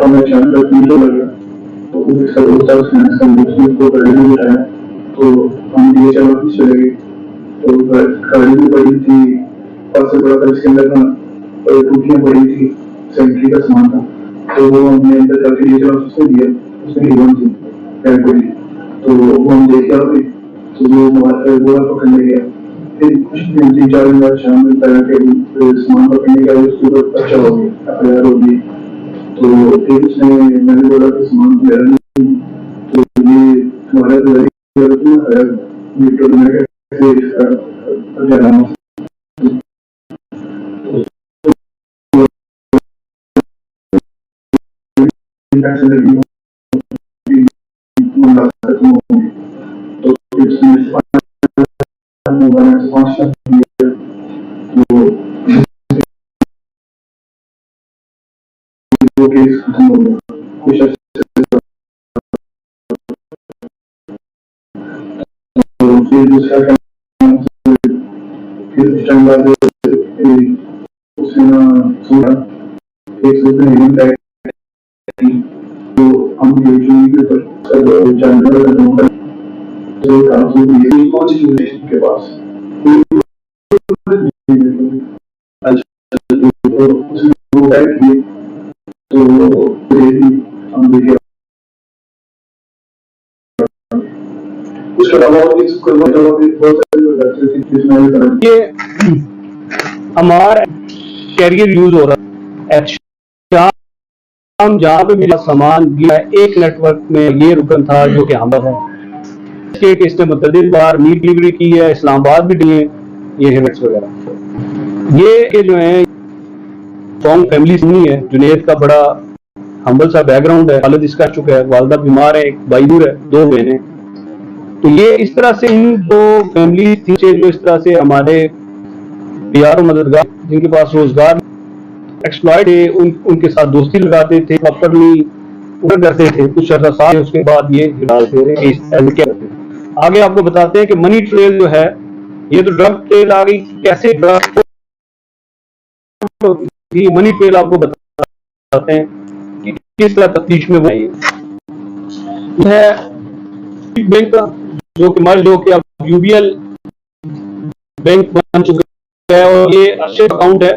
हमें जानकर पीछे लगा तो उसका दोस्त उसने संदेश को करने बताया तो हम DHL ऑफिस चले गए तो गाड़ी भी पड़ी थी और से बड़ा था इसके अंदर ना टूटियां पड़ी थी, सेंट्री का सामान था तो वो हमने अंदर जाके DHL ऑफिस में दिया। उसमें हीरोइन थी पड़ी तो वो हम देख के आए तो वो पकड़ने गया। फिर कुछ 3-4 दिन बाद शाम में तरह के सामान पकड़ने गया, उसके ऊपर अच्छा हो गया, FIR हो गई। तो फिर उसने मैंने बोला कि सामान मेरा नहीं, तो ये तुम्हारा केस खत्म हो गया। फिर दूसरा टाइम बाद उसने ना सुना एक सूत्र तो हम यूट्यूब के ऊपर जानवर जो काफी कौन सी यूनिवर्सिटी के पास हम देखे उसके अलावा ये हमारा कैरियर यूज हो रहा है। हम जहाँ पे मेरा सामान गया एक नेटवर्क में ये रुकन था जो कि हमला है इसने मुतअद्दिद बार मीट डिलीवरी की है, इस्लामाबाद भी दिए ये हेमेट्स वगैरह। ये जो है स्ट्रॉन्ग फैमिली सुनी है। जुनेद का बड़ा हम्बल सा बैकग्राउंड है, वालिद इसका चुका है, वालदा बीमार है, एक भाई दूर है, 2 बहनें। तो ये इस तरह से इन 2 फैमिली थी जो इस तरह से हमारे प्यार मददगार जिनके पास रोजगार एक्सप्लॉइट है उनके साथ दोस्ती लगाते थे, प्रॉपरली उधर करते थे। कुछ अर्सा साल उसके बाद ये डालते थे। आगे आपको बताते हैं कि मनी ट्रेल जो है ये तो ड्रग ट्रेल आ गई। कैसे ड्रग मनी ट्रेल आपको बताते हैं कि किस तरह तफ्तीश में वो है बैंक का जो कि मर्ज हो के अब UBL बैंक बन चुका है और ये अरशद अकाउंट है।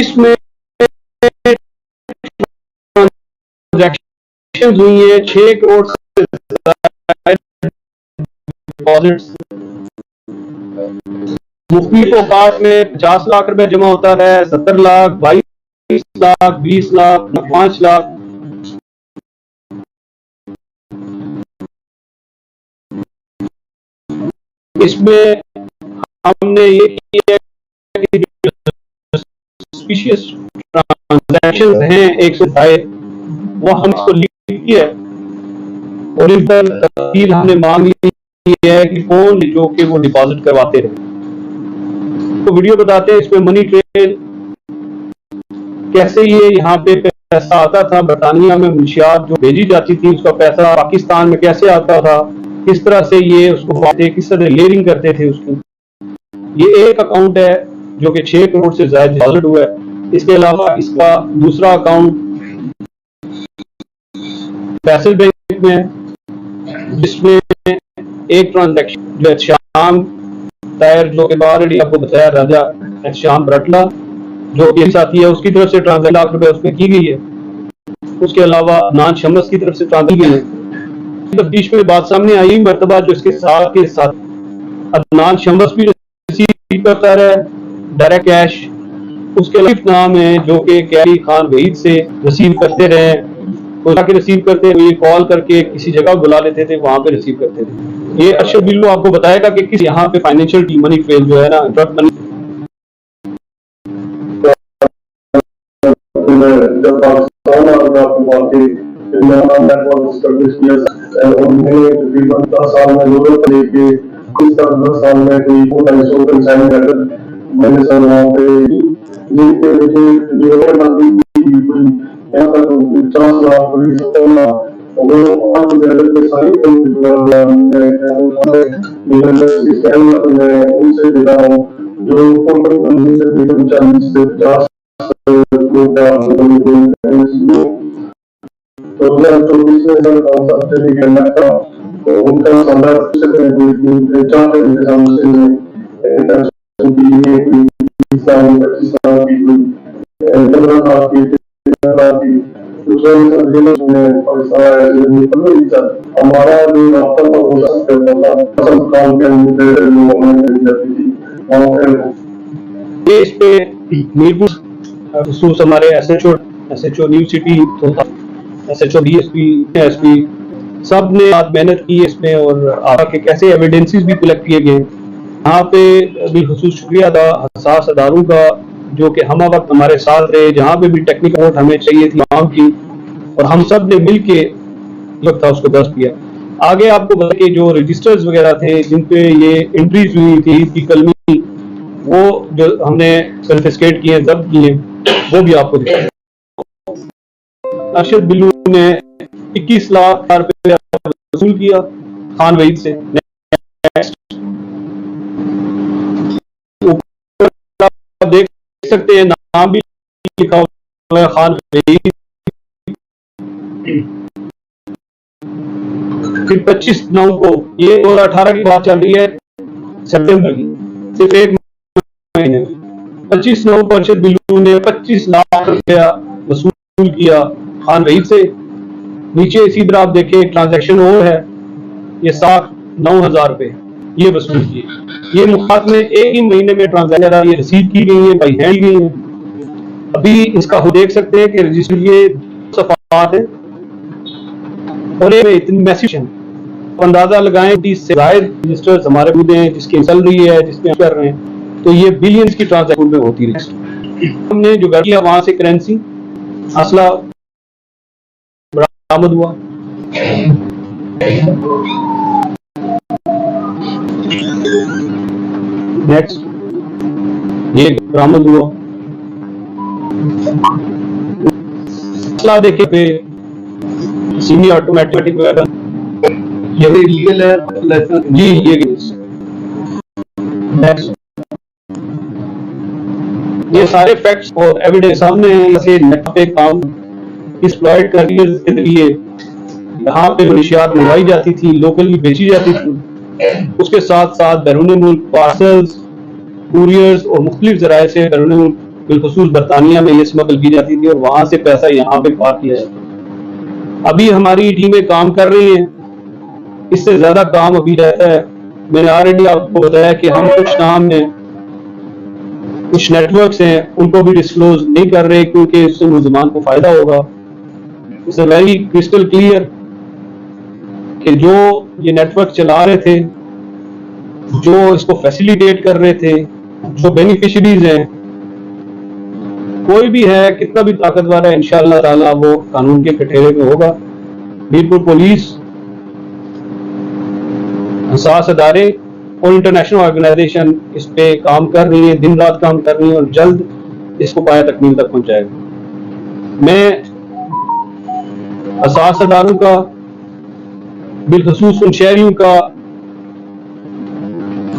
इसमें ट्रांजैक्शंस हुई है 6 करोड़ से डिपॉजिट्स। मुख्तलिफ औकात में 50 लाख रुपए जमा होता है, 70 लाख, 22 लाख, 20 लाख, 5 लाख। इसमें हमने ये किया कि सस्पिशियस ट्रांजैक्शंस हैं 122 वो हम इसको लिख किया और इस पर तफसील हमने मांग ली है कि कौन जो कि वो डिपॉजिट करवाते रहे। तो वीडियो बताते हैं इसमें मनी ट्रेल कैसे ये यहाँ पे पैसा आता था। बरतानिया में मुंशियात जो भेजी जाती थी उसका पैसा पाकिस्तान में कैसे आता था, किस तरह से ये उसको किस तरह लेयरिंग करते थे उसकी। ये एक अकाउंट है जो कि 6 करोड़ से ज्यादा डिपॉजिट हुआ है। इसके अलावा इसका दूसरा अकाउंट फैसल बैंक में है, जिसमें एक ट्रांजैक्शन जो शाम टायर, जो कि ऑलरेडी आपको बताया, राजा श्याम बरटला जो कि साथी है, उसकी तरफ से ट्रांजैक्शन लाख रुपए उसमें की गई है। उसके अलावा नान शमस की तरफ से ट्रांसफर की गई है। तफ्तीश में बात सामने आई मरतबा जो इसके साथ अदनान शमस भी रिसीव करता रहा डायरेक्ट कैश। उसके अलावा नाम है जो कि कैरी खान वहीद से रिसीव करते रहे, जाके रिसीव करते हुए कॉल करके किसी जगह बुला लेते थे, वहां पे रिसीव करते थे। ये अरशद बिल्लू आपको बताएगा कि किस यहाँ पे फाइनेंशियल टी मनी ट्रेल जो है ना, ड्रग मनी। जब पाकिस्तान आ गया आपको बात की नेटवर्क सर्विस किया और मैंने तकरीबन 10 साल में जरूरत पड़ी कि इस तरह 10 साल में कोई 250 का साइन कर मैंने सर वहाँ पे ये मुझे जो बंदी कोई यहाँ तक 50 लाख कोई 70 लाख वो आज लेवल पे सारी मैं उनसे मिला हूँ जो कंपनी से 40 से 50 तो 2024 में जब सबसे भी करना था तो उनका संदर्भ से चाहते थे हमसे हमारा जो ये इस पे मीरपुर खसूस हमारे SHO new city, SHO DSP, SP सब ने आज मेहनत की इसमें और आगे कैसे एविडेंसेस भी कलेक्ट किए गए। यहाँ पे भी खसूस शुक्रिया था हसास अदारों का जो कि हम वक्त हमारे साथ रहे, जहाँ पे भी टेक्निकल सपोर्ट हमें चाहिए थी वहाँ की, और हम सब ने मिल के वक्त था उसको दर्ज किया। आगे आपको बता के जो रजिस्टर्स वगैरह थे जिन पे ये एंट्रीज हुई थी की कलमी, वो जो हमने कन्फिस्केट किए, जब्त किए, वो भी आपको दिखाया। अरशद बिल्लू ने 21 लाख रुपया वसूल किया खान वहीद से। ऊपर देख सकते हैं नाम भी लिखा हुआ है खान वहीद। फिर 25/9 को, ये 2018 की बात चल रही है, सितंबर की, सिर्फ एक महीने, 25/9 को अरशद बिल्लू ने 25 लाख रुपया वसूल किया खान वहीद से। नीचे इसी तरह आप देखें ट्रांजैक्शन और है, ये 9,000 रुपए ये वसूल किए। ये मुखात में एक ही महीने में ट्रांजैक्शन ये रिसीव की गई है, बाई हैंड गई है। अभी इसका खुद देख सकते हैं कि रजिस्टर ये सफात है और ये इतनी मैसेज है, अंदाजा लगाएं 30 से ज्यादा रजिस्टर्स हमारे खुद हैं जिसकी चल रही है, जिसमें कर रहे हैं, तो ये बिलियंस की ट्रांजैक्शन में होती रही। हमने जो किया वहां से करेंसी असला बरामद हुआ। नेक्स्ट ये बरामद हुआ। असला देखे पे सेमी ऑटोमेटिक वेपन, ये लीगल है जी, ये नेक्स्ट ये सारे फैक्ट्स और एविडेंस सामने हैं। जैसे नेट पे काम एक्सप्लॉइट करने के लिए यहाँ पे मंशियात मंगवाई जाती थी, लोकली बेची जाती थी, उसके साथ साथ बैरून मुल्क पार्सल्स, कुरियर्स और मुख्तलिफ जराए से बैरून मुल्क बिलखुसूस बरतानिया में ये स्मगल की जाती थी और वहां से पैसा यहाँ पे पार किया जाता। अभी हमारी टीमें काम कर रही हैं, इससे ज्यादा काम अभी रहता है। मैंने ऑलरेडी आपको बताया कि हम कुछ नाम में कुछ नेटवर्क्स हैं उनको भी डिस्क्लोज नहीं कर रहे क्योंकि इससे मुलजमान को फायदा होगा। इट्स वेरी क्रिस्टल क्लियर कि जो ये नेटवर्क चला रहे थे, जो इसको फैसिलिटेट कर रहे थे, जो बेनिफिशियरीज हैं, कोई भी है कितना भी ताकतवर है, इंशाअल्लाह ताला वो कानून के कटघरे में होगा। मीरपुर पुलिस, हसास अदारे और इंटरनेशनल ऑर्गेनाइजेशन इस पे काम कर रही है, दिन रात काम कर रही है और जल्द इसको पाया तकमील तक पहुंचाएगा। मैं हसास अदारों का, बिलखसूस उन शहरियों का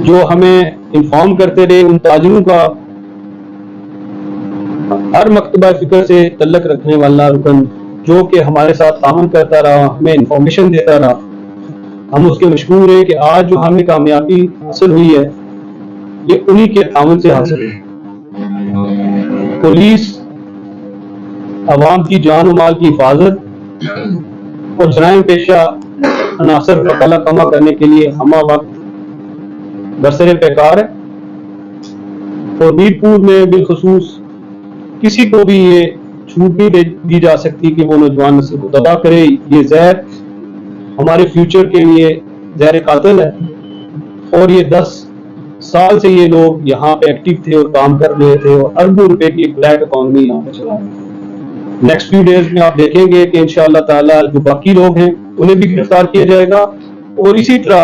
जो हमें इन्फॉर्म करते रहे, उन ताजिरों का हर मकतबा फिक्र से तल्लक रखने वाला रुकन जो कि हमारे साथ ताउन करता रहा, हमें इंफॉर्मेशन देता रहा, हम उसके मशहूर हैं कि आज जो हमें कामयाबी हासिल हुई है ये उन्हीं के ताउन से हासिल हुई। पुलिस अवाम की जान और माल की हिफाजत और जराइम पेशा अनासर का काला कमा करने के लिए हमा वक्त बरसरे पैकार है। और मीरपुर में बिलखसूस किसी को भी ये छूट नहीं दी जा सकती कि वो नौजवान नस्ल को तबाह करे। ये जहर हमारे फ्यूचर के लिए जहर कातिल है और ये 10 साल से ये लोग यहाँ पे एक्टिव थे और काम कर रहे थे और अरबों रुपए की ब्लैक इकॉनमी यहाँ पे चला रहे हैं। नेक्स्ट फ्यू डेज में आप देखेंगे कि इंशाअल्लाह ताला जो बाकी लोग हैं उन्हें भी गिरफ्तार किया जाएगा और इसी तरह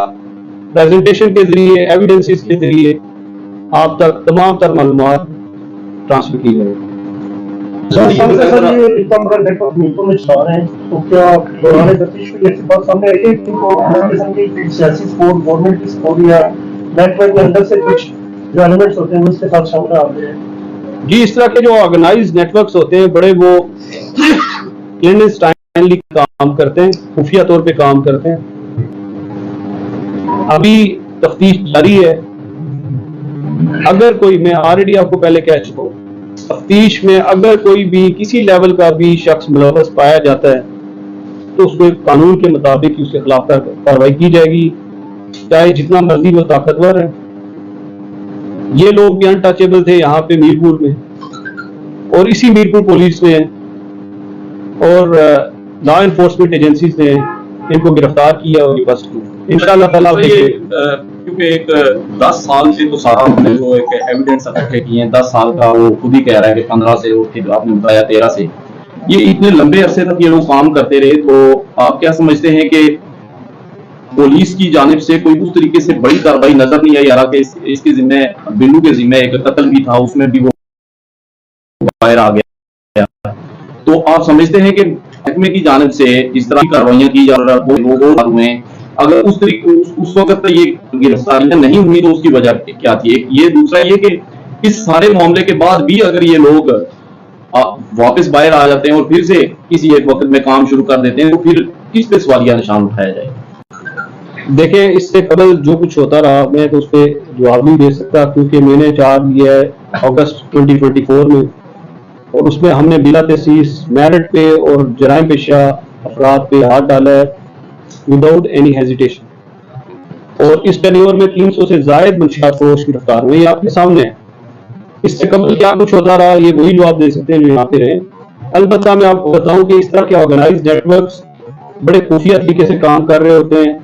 प्रेजेंटेशन के जरिए, एविडेंसेस के जरिए आप तक तमाम तर मालूमात ट्रांसफर की जाएगी। सर ये इतना बड़ा नेटवर्क मीरपुर में चला रहे हैं, तो क्या दौरान तफ्तीश में ऐसी बात सामने आई है कि इनको सियासी सपोर्ट, गवर्नमेंट की सपोर्ट या नेटवर्क के अंदर से कुछ जो एलिमेंट्स होते हैं उसके साथ सामने आते हैं? जी, इस तरह के जो ऑर्गेनाइज्ड नेटवर्क्स होते हैं बड़े वो क्लैंडस्टाइनली काम करते हैं, खुफिया तौर पे काम करते हैं। अभी तफ्तीश जारी है। अगर कोई, मैं ऑलरेडी आपको पहले कह चुका हूँ, तफ्तीश में अगर कोई भी किसी लेवल का भी शख्स मुलव्वस पाया जाता है तो उसको कानून के मुताबिक उसके खिलाफ कार्रवाई की जाएगी, चाहे जितना मर्जी वो ताकतवर है। ये लोग भी अनटचेबल थे यहाँ पे मीरपुर में और इसी मीरपुर पुलिस में और लॉ एनफोर्समेंट एजेंसीज ने इनको गिरफ्तार किया और बस इंशाअल्लाह ताला। क्योंकि एक 10 साल से तो सारा हमने जो एक एविडेंस इकट्ठे किए हैं, 10 साल का वो खुद ही कह रहा है कि 15 से और फिर आपने बताया 13 से, ये इतने लंबे अरसे तक ये लोग काम करते रहे। तो आप क्या समझते हैं कि पुलिस की जानिब से कोई उस तरीके से बड़ी कार्रवाई नजर नहीं आई आ रहा कि इसके जिम्मे, बिल्लू के जिम्मे एक कत्ल भी था, उसमें भी वो बाहर आ गया। तो आप समझते हैं कि महकमे की जानिब से इस तरह की कार्रवाइयां की जा रही हैं, लोग हुए हैं, अगर उस तरीके उस वक्त ये गिरफ्तारियां नहीं हुई तो उसकी वजह क्या थी? एक ये, दूसरा ये कि इस सारे मामले के बाद भी अगर ये लोग वापस बाहर आ जाते हैं और फिर से किसी एक वक्त में काम शुरू कर देते हैं तो फिर किस पे सवालिया निशान उठाया जाए? देखें, इससे कबल जो कुछ होता रहा मैं तो उस पर जवाब नहीं दे सकता, क्योंकि मैंने चार्ज लिया है अगस्त 2024 में और उसमें हमने बिला तसीस मेरिट पे और जराइम पेशा अफराद पे हाथ डाला है विदाउट एनी हेजिटेशन। और इस टेन्योर में 300 से ज्यादा मंशियात फरोश गिरफ्तार हुए, आपके सामने है। इससे कबल क्या कुछ होता रहा ये वही जवाब दे सकते हैं जो यहाँ पे रहे। अलबत्ता मैं आपको बताऊं कि इस तरह के ऑर्गेनाइज्ड नेटवर्क्स बड़े खुफिया तरीके से काम कर रहे होते हैं।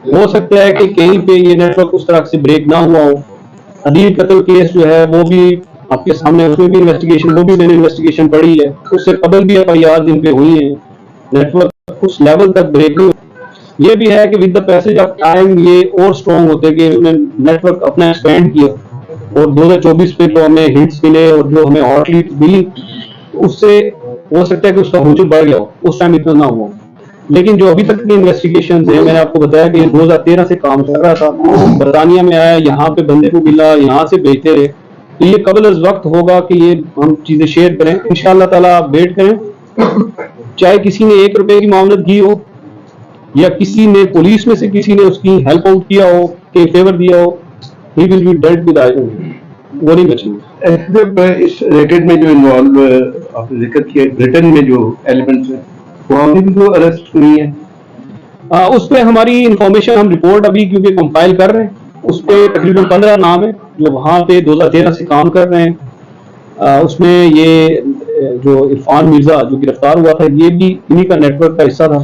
हो सकता है कि कहीं पे ये नेटवर्क उस तरह से ब्रेक ना हुआ हो। अदील कत्ल केस जो है वो भी आपके सामने, उसमें भी इन्वेस्टिगेशन, वो भी मैंने इन्वेस्टिगेशन पढ़ी है, उससे कबल भी FIR जिन पे हुई है। नेटवर्क उस लेवल तक ब्रेक नहीं। ये भी है कि with the passage of time ये और स्ट्रॉन्ग होते कि उन्होंने नेटवर्क अपना एक्सपेंड किया और 2024 में जो हमें हिट्स मिले और जो हमें हॉट लीड मिली उससे हो सकता है कि उसका हजूम बढ़ गया हो, उस टाइम इतना ना हुआ। लेकिन जो अभी तक की इन्वेस्टिगेशन है, मैंने आपको बताया कि 2013 से काम कर रहा था, बरतानिया में आया, यहाँ पे बंदे को मिला, यहाँ से भेजते रहे। तो ये कबल अज वक्त होगा कि ये हम चीजें शेयर करें इंशाअल्लाह ताला। आप वेट करें, चाहे किसी ने 1 रुपए की मामलत की हो या किसी ने पुलिस में से किसी ने उसकी हेल्प आउट किया हो, के फेवर दिया हो, he will be dealt with identity, वो नहीं बचेंगे। इस रेकेट में जो इन्वॉल्व आपने जिक्र किया, ब्रिटेन में जो एलिमेंट्स हैं वहाँ भी जो अरेस्ट हुई है, उस पर हमारी इंफॉर्मेशन, हम रिपोर्ट अभी क्योंकि कंपाइल कर रहे हैं, उस पर तकरीबन 15 नाम है जो वहाँ पे 2013 से काम कर रहे हैं। उसमें ये जो इरफान मिर्जा जो गिरफ्तार हुआ था ये भी इन्हीं का नेटवर्क का हिस्सा था,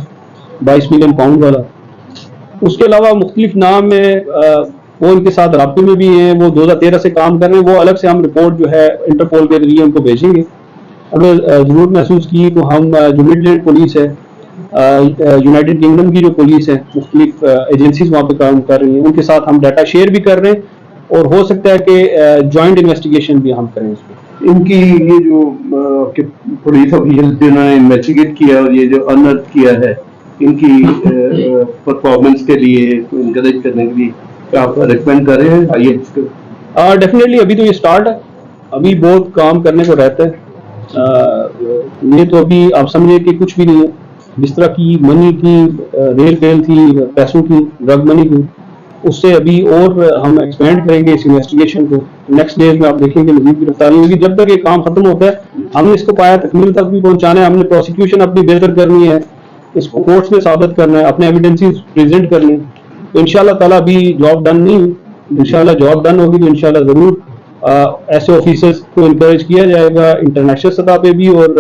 22 मिलियन पाउंड वाला। उसके अलावा मुख्तलिफ नाम है, वो इनके साथ राब्ते में भी हैं, वो 2013 से काम कर रहे हैं। वो अलग से हम रिपोर्ट जो है इंटरपोल के जरिए उनको भेजेंगे। अगर जरूरत महसूस की तो हम जो मिडलैंड पुलिस है, यूनाइटेड किंगडम की जो पुलिस है, मुख्तलिफ एजेंसीज वहाँ पे काम कर रही हैं, उनके साथ हम डाटा शेयर भी कर रहे हैं और हो सकता है कि जॉइंट इन्वेस्टिगेशन भी हम करें इसमें। इनकी ये जो पुलिस ऑफिशियल जिन्होंने इन्वेस्टिगेट किया और ये जो अनर्थ किया है, इनकी परफॉर्मेंस के लिए, इनकरेज करने के लिए क्या आप रिकमेंड कर रहे हैं? आइए डेफिनेटली अभी तो ये स्टार्ट है, अभी बहुत काम करने को रहता है ये तो अभी आप समझिए कि कुछ भी नहीं है। जिस तरह की मनी की रेल टेल थी, पैसों की, ड्रग मनी की, उससे अभी और हम एक्सपेंड करेंगे इस इन्वेस्टिगेशन को। नेक्स्ट डेज में आप देखेंगे मजीद गिरफ्तारी होगी। जब तक ये काम खत्म होता है हमने इसको पाया तकमील तक भी पहुंचाना है। हमने प्रोसिक्यूशन अपनी बेहतर करनी है, इसको कोर्ट्स में साबित करना है, अपने एविडेंसेस प्रेजेंट करने हैं। तो इंशाल्लाह ताला अभी जॉब डन नहीं, इंशाल्लाह जॉब डन होगी तो इंशाल्लाह जरूर ऐसे ऑफिसर्स को इनकरेज किया जाएगा इंटरनेशनल सतह पे भी और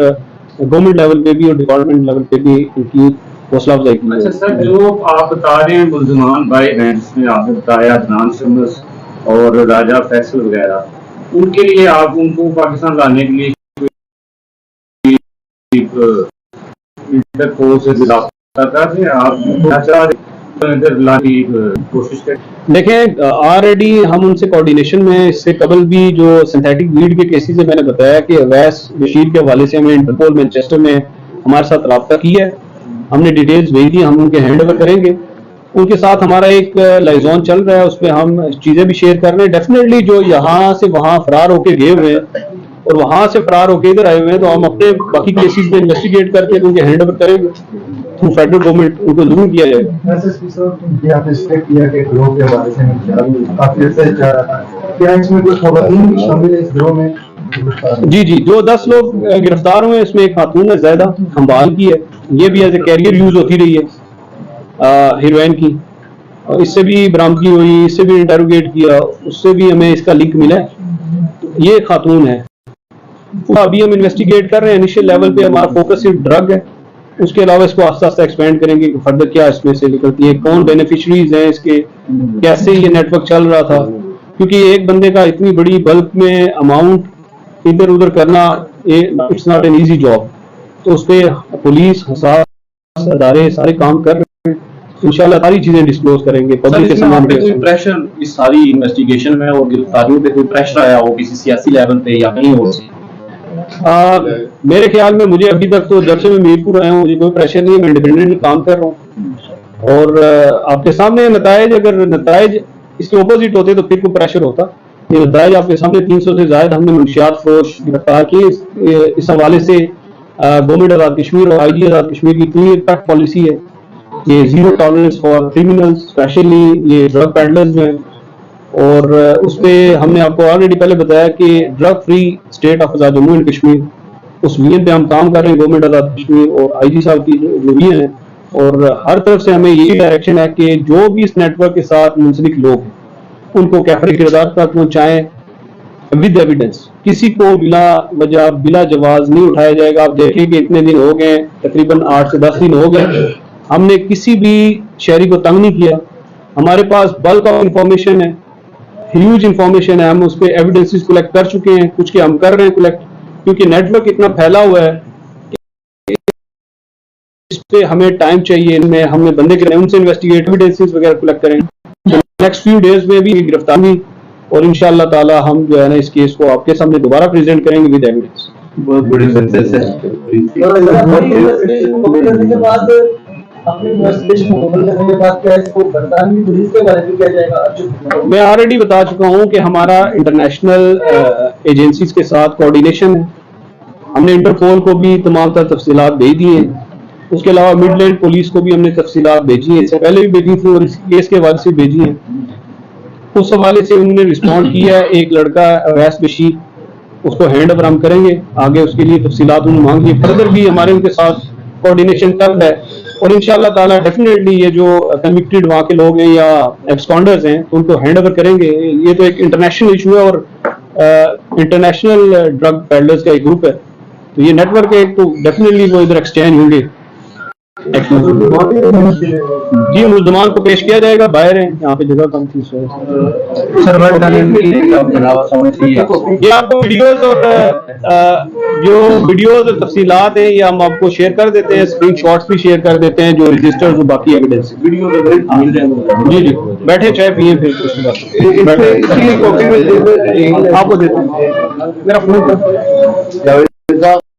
गवर्नमेंट लेवल पे भी और डिपार्टमेंट लेवल पे भी इनकी हौसला अफजाई की अच्छा जाएगी। सर, जो आप बता रहे हैं मुल्जमान बाय हैंड्स में आपने बताया अदनान शमस और राजा फैसल वगैरह, उनके लिए आप उनको पाकिस्तान लाने के लिए इंटरपोल से रब्ता कर रहे हैं, आप क्या चाह रहे हैं इधर लाने की कोशिश करें? देखें ऑलरेडी हम उनसे कोऑर्डिनेशन में, इससे कबल भी जो सिंथेटिक वीड के केसेस है मैंने बताया कि अवैस बशीर के हवाले से हमें इंटरपोल मैनचेस्टर में हमारे साथ रब्ता किया है, हमने डिटेल्स भेज दी, हम उनके हैंड ओवर करेंगे। उनके साथ हमारा एक लाइजॉन चल रहा है, उस पर हम चीजें भी शेयर कर रहे हैं। डेफिनेटली जो यहाँ से वहाँ फरार होके गए हुए हैं और वहां से फरार होके इधर आए हुए हैं, तो हम अपने बाकी केसेस में इन्वेस्टिगेट करके उनके हैंड ओवर करेंगे थ्रू फेडरल गवर्नमेंट, उनको जरूर किया जाएगा। एसएसपी साहब, ये आपने स्टेट किया कि ग्रोह के हवाले से काफी अर्से जा रहा था, क्या इसमें कुछ खवातीन भी शामिल है इस ग्रोह में? जी जी, जो 10 लोग गिरफ्तार हुए इसमें एक खातून है ज़ैदा खंबाल की है, ये भी एज ए कैरियर यूज होती रही है हीरोइन की, और इससे भी बरामदगी हुई, इससे भी इंटरोगेट किया, उससे भी हमें इसका लिंक मिला है। ये खातून है, अभी हम इन्वेस्टिगेट कर रहे हैं। इनिशियल लेवल पे हमारा फोकस सिर्फ ड्रग है, उसके अलावा इसको आस्ता आस्ता एक्सपेंड करेंगे कि फर्दर क्या इसमें से निकलती है, कौन बेनिफिशरीज हैं इसके, कैसे ये नेटवर्क चल रहा था, क्योंकि एक बंदे का इतनी बड़ी बल्क में अमाउंट इधर उधर करना it's not an easy job. तो उस पर पुलिस, हसास अदारे सारे काम कर रहे हैं। इंशाल्लाह सारी चीजें डिस्क्लोज करेंगे पब्लिक के सामने। कोई प्रेशर इस सारी इन्वेस्टिगेशन में और गिरफ्तारियों पे कोई प्रेशर आया हो किसी सियासी लेवल पे या कहीं और से? मेरे ख्याल में मुझे अभी तक तो जब से मैं मीरपुर आया हूँ मुझे कोई प्रेशर नहीं है, मैं इंडिपेंडेंटली काम कर रहा हूँ। और आपके सामने नतायज, अगर नतायज इसके ऑपोजिट होते तो फिर कोई प्रेशर होता। ये नतायज आपके सामने 300 से ज्यादा हमने मुंशियात फरोश गिरफ्तार किए। इस हवाले से गवर्नमेंट आजाद कश्मीर और IG आजाद कश्मीर की क्लियर कट पॉलिसी है, ये zero tolerance for criminals, specially ये ड्रग पैडलर्स में। और उस पर हमने आपको ऑलरेडी पहले बताया कि drug free state of Jammu and Kashmir, उस विजन पे हम काम कर रहे हैं गवर्नमेंट आजाद कश्मीर और IG साहब की जो विजन है। और हर तरफ से हमें यही डायरेक्शन है कि जो भी इस नेटवर्क के साथ मुंसलिक लोग हैं उनको कैफरे किरदार तक पहुंचाएं विद एविडेंस। किसी को बिला वजह बिला जवाज नहीं उठाया जाएगा। आप देखें कि इतने दिन हो गए, तकरीबन 8 से 10 दिन हो गए, हमने किसी भी शहरी को तंग नहीं किया। हमारे पास बल्क ऑफ इंफॉर्मेशन है, ह्यूज इंफॉर्मेशन है, हम उस पर एविडेंसेस कलेक्ट कर चुके हैं, कुछ के हम कर रहे हैं कलेक्ट, क्योंकि नेटवर्क इतना फैला हुआ है इस पे हमें टाइम चाहिए। इनमें हमें बंदे के उनसे इन्वेस्टिगेट एविडेंसेस वगैरह कलेक्ट करेंगे। नेक्स्ट फ्यू डेज में भी गिरफ्तारी और इंशाअल्लाह ताला हम जो है ना इस केस को आपके सामने दोबारा प्रेजेंट करेंगे विद एविडेंस। बहुत बड़ी सक्सेस है। के बाद अपनी इन्वेस्टिगेशन मुकम्मल करने के बाद क्या इसको बरतानवी पुलिस के बारे में किया जाएगा? मैं ऑलरेडी बता चुका हूं कि हमारा इंटरनेशनल एजेंसीज के साथ कोऑर्डिनेशन है। हमने इंटरपोल को भी तमाम तर तफसीलात भेज दी हैं, उसके अलावा मिडलैंड पुलिस को भी हमने तफसीलात भेजी हैं, इससे पहले भी भेजी थी और इस केस के हवाले से भेजी हैं। उस हवाले से उन्होंने रिस्पॉन्ड किया है। एक लड़का अवैस बशीर, उसको हैंड ओवर हम करेंगे, आगे उसके लिए तफसीलात उन्होंने मांगी। फर्दर भी हमारे उनके साथ कोऑर्डिनेशन चल रहा है और इंशाअल्लाह ताला डेफिनेटली ये जो कन्विक्टेड वहाँ के लोग हैं या एक्सपाउंडर्स हैं तो उनको हैंड ओवर करेंगे। ये तो एक इंटरनेशनल इशू है और इंटरनेशनल ड्रग पैडलर्स का एक ग्रुप है, तो ये नेटवर्क है, तो डेफिनेटली वो इधर एक्सचेंज होंगे। जी, मुल्जमान को पेश किया जाएगा, बाहर है, यहाँ पे जगह कम थी। ये आपको वीडियोस और जो वीडियोस और तफसीलात हैं ये हम आपको शेयर कर देते हैं, स्क्रीन शॉट्स भी शेयर कर देते हैं, जो रजिस्टर्स और बाकी एविडेंस वीडियो जी जी बैठे चाय पिए फिर उसके बाद आपको देते हैं मेरा फोन।